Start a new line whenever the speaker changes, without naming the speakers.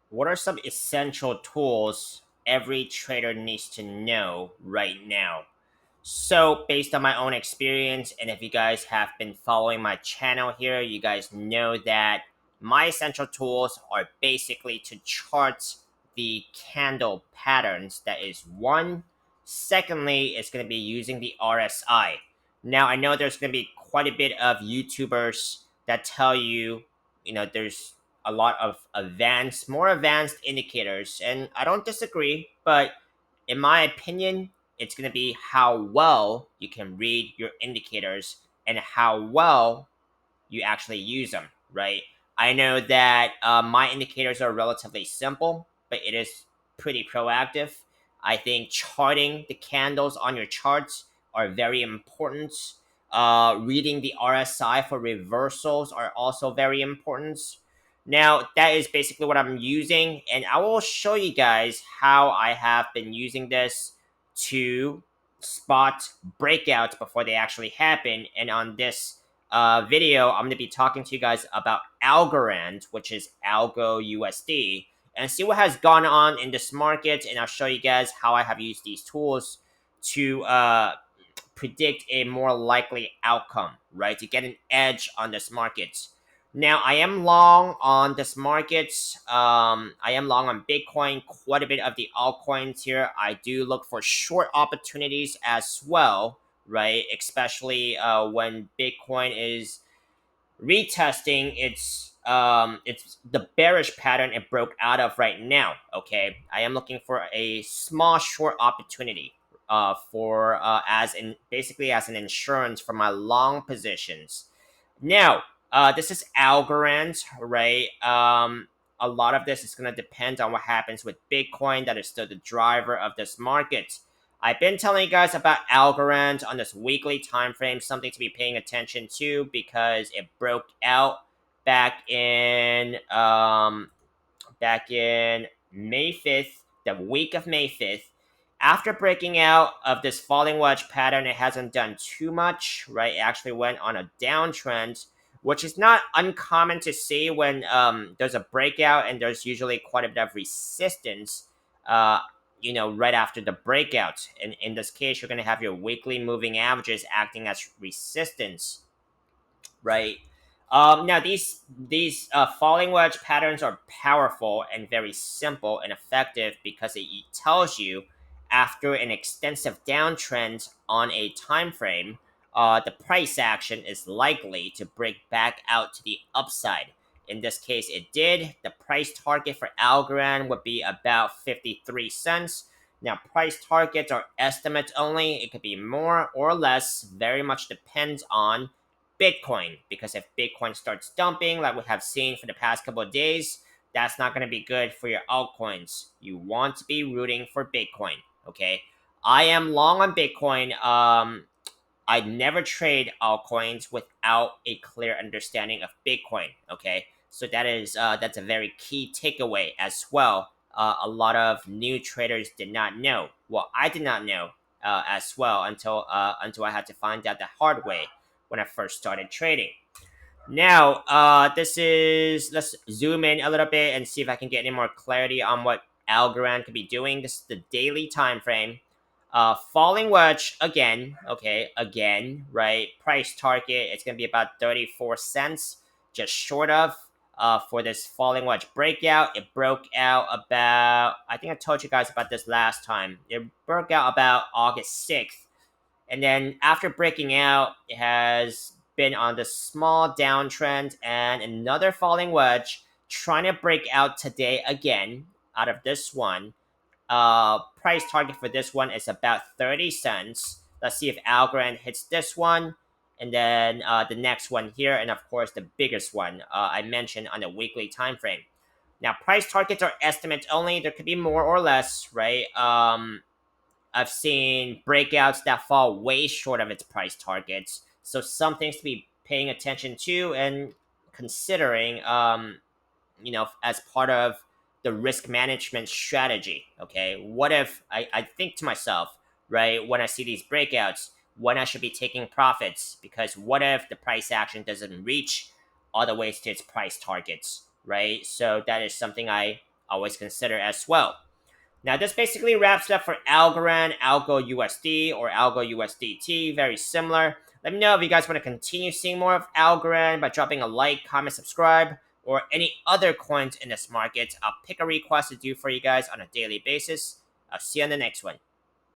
What are some essential tools every trader needs to know right now? So, based on my own experience, and if you guys have been following my channel here, you guys know that my essential tools are basically to chart the candle patterns. That is one. Secondly, it's going to be using the RSI. Now, I know there's going to be quite a bit of YouTubers that tell you, there's a lot of more advanced indicators, and I don't disagree, but in my opinion, it's going to be how well you can read your indicators and how well you actually use them, right? I know that my indicators are relatively simple, but it is pretty proactive. I think charting the candles on your charts are very important. Reading the RSI for reversals are also very important. Now, that is basically what I'm using, and I will show you guys how I have been using this to spot breakouts before they actually happen. And on this video, I'm going to be talking to you guys about Algorand, which is Algo USD, and see what has gone on in this market. And I'll show you guys how I have used these tools to predict a more likely outcome, right? To get an edge on this market. Now, I am long on this market. I am long on Bitcoin, quite a bit of the altcoins here. I do look for short opportunities as well, right? Especially when Bitcoin is retesting it's the bearish pattern it broke out of right now. Okay, I am looking for a small short opportunity for as in basically as an insurance for my long positions. Now, this is Algorand, right? A lot of this is going to depend on what happens with Bitcoin. That is still the driver of this market. I've been telling you guys about Algorand on this weekly time frame, something to be paying attention to because it broke out back in back in May 5th, the week of May 5th. After breaking out of this falling wedge pattern, it hasn't done too much, right? It actually went on a downtrend, which is not uncommon to see when there's a breakout and there's usually quite a bit of resistance, uh, right after the breakout. And in this case, you're going to have your weekly moving averages acting as resistance, right? Now these falling wedge patterns are powerful and very simple and effective because it tells you after an extensive downtrend on a time frame, the price action is likely to break back out to the upside. In this case, it did. The price target for Algorand would be about 53 cents. Now, price targets are estimates only. It could be more or less. Very much depends on Bitcoin, because if Bitcoin starts dumping like we have seen for the past couple of days, that's not going to be good for your altcoins. You want to be rooting for Bitcoin. Okay, I am long on Bitcoin. I never trade altcoins without a clear understanding of Bitcoin. Okay, so that's a very key takeaway as well. A lot of new traders did not know. Well, I did not know as well until I had to find out the hard way when I first started trading. Now, let's zoom in a little bit and see if I can get any more clarity on what Algorand could be doing. This is the daily time frame. Falling wedge again, okay, again, right? Price target, it's going to be about 34 cents, just short of. For this falling wedge breakout, it broke out about, I think I told you guys about this last time. It broke out about August 6th. And then after breaking out, it has been on the small downtrend and another falling wedge, trying to break out today again out of this one. Price target for this one is about 30 cents. Let's see if Algorand hits this one. And then the next one here, and of course the biggest one I mentioned on the weekly time frame. Now, price targets are estimates only. There could be more or less, right? I've seen breakouts that fall way short of its price targets. So some things to be paying attention to and considering, as part of the risk management strategy. Okay, what if I think to myself, right, when I see these breakouts, when I should be taking profits? Because what if the price action doesn't reach all the way to its price targets, right? So that is something I always consider as well. Now, this basically wraps it up for Algorand, Algo USD, or Algo USDT. Very similar. Let me know if you guys want to continue seeing more of Algorand by dropping a like, comment, subscribe, or any other coins in this market. I'll pick a request to do for you guys on a daily basis. I'll see you on the next one.